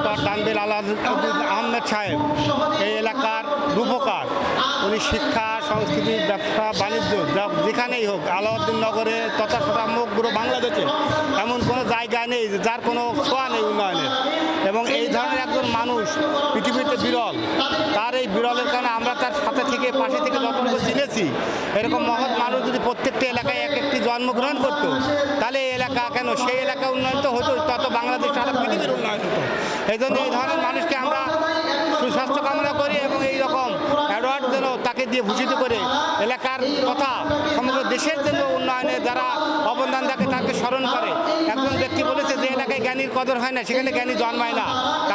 Doctor Tanvir Ahmed সাহেব এই এলাকার রূপকার। উনি শিক্ষা, সংস্কৃতি, ব্যবসা, বাণিজ্য যেখানেই হোক, আলাউদ্দিন নগরে তথা সমগ্র বাংলাদেশে এমন কোনো জায়গা নেই যার কোনো ছোঁয়া নেই উন্নয়নের। এবং এই ধরনের একজন মানুষ পৃথিবীতে বিরল। তার এই বিরলের কারণে আমরা তার সাথে থেকে পাশে থেকে যতটুকু চিনেছি, এরকম মহৎ মানুষ যদি প্রত্যেকটা এলাকায় এক একটি জন্মগ্রহণ করতো, তাহলে এই এলাকা কেন সেই এলাকা উন্নয়ন হতো, তত বাংলাদেশ সারা পৃথিবীর উন্নয়ন হতো। এই জন্য এই ধরনের মানুষকে আমরা সুস্বাস্থ্য কামনা করি এবং এই রকম অ্যাওয়ার্ড যেন তাকে দিয়ে ভূষিত করে এলাকার কথা সমগ্র দেশের জন্য উন্নয়নে যারা অবদান রাখে তাকে স্মরণ করে। একজন ব্যক্তি বলেছে যে এলাকায় জ্ঞানীর কদর হয় না, সেখানে জ্ঞানী জন্মায় না।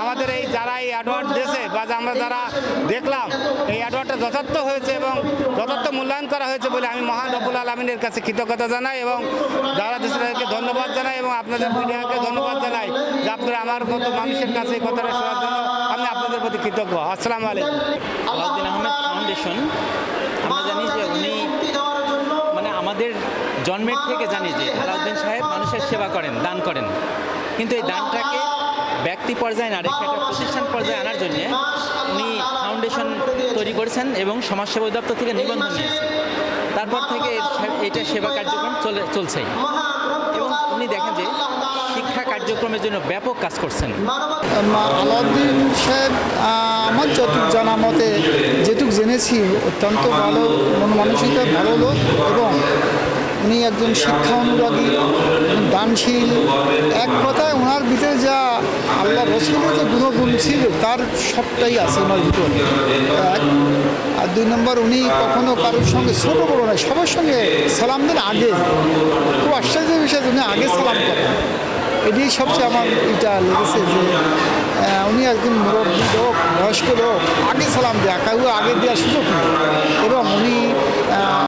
আমাদের এই যারা এই অ্যাওয়ার্ড দিয়েছে বা আমরা যারা দেখলাম, এই অ্যাওয়ার্ডটা যথার্থ হয়েছে এবং যথার্থ মূল্যায়ন করা হয়েছে বলে আমি মহান রব্বুল আলামিনের কাছে কৃতজ্ঞতা জানাই এবং যারা দেশকে ধন্যবাদ জানাই এবং আপনাদের মিডিয়াকে ধন্যবাদ জানাই যে আপনারা আমার মতো মানুষের কাছে এই কথাটা শোনার জন্য আমি আপনাদের প্রতি কৃতজ্ঞ। আসসালামু আলাইকুম। আলাউদ্দিন আহমেদ ফাউন্ডেশন, আমরা জানি যে উনি মানে আমাদের জন্মের থেকে জানি যে আলাউদ্দিন সাহেব মানুষের সেবা করেন, দান করেন, কিন্তু এই দানটাকে ব্যক্তি পর্যায়ে না রেখে একটা প্রতিষ্ঠান পর্যায়ে আনার জন্য উনি ফাউন্ডেশন তৈরি করেছেন এবং সমাজসেবা দপ্তর থেকে নিবন্ধন নিয়েছেন। তারপর থেকে এটা সেবা কার্যক্রম চলছে এবং উনি দেখেন যে শিক্ষা কার্যক্রমের জন্য ব্যাপক কাজ করছেন। আলাউদ্দিন সাহেব আমার যতটুক জানা মতে যেটুক জেনেছি অত্যন্ত ভালো মন মানসিকতা ভালো লোক এবং উনি একজন শিক্ষা অনুরাগী, দানশীল। এক কথায় ওনার ভিতরে যা আল্লাহ রসুলের যে গুণগুণ ছিল তার সবটাই আছে ওনার ভিতরে। আর দুই নম্বর, উনি কখনো কারোর সঙ্গে ছোটো বড়ো নয়, সবার সঙ্গে সালাম দেন আগে। খুব আশ্চর্যের বিষয়, উনি আগে সালাম করেন। এটাই সবচেয়ে আমার এটা লেগেছে যে উনি একজন মুরব্বী লোক, বয়স্ক লোক, আগে সালাম দেয়, কাউ আগে দেওয়ার সুযোগ নেই।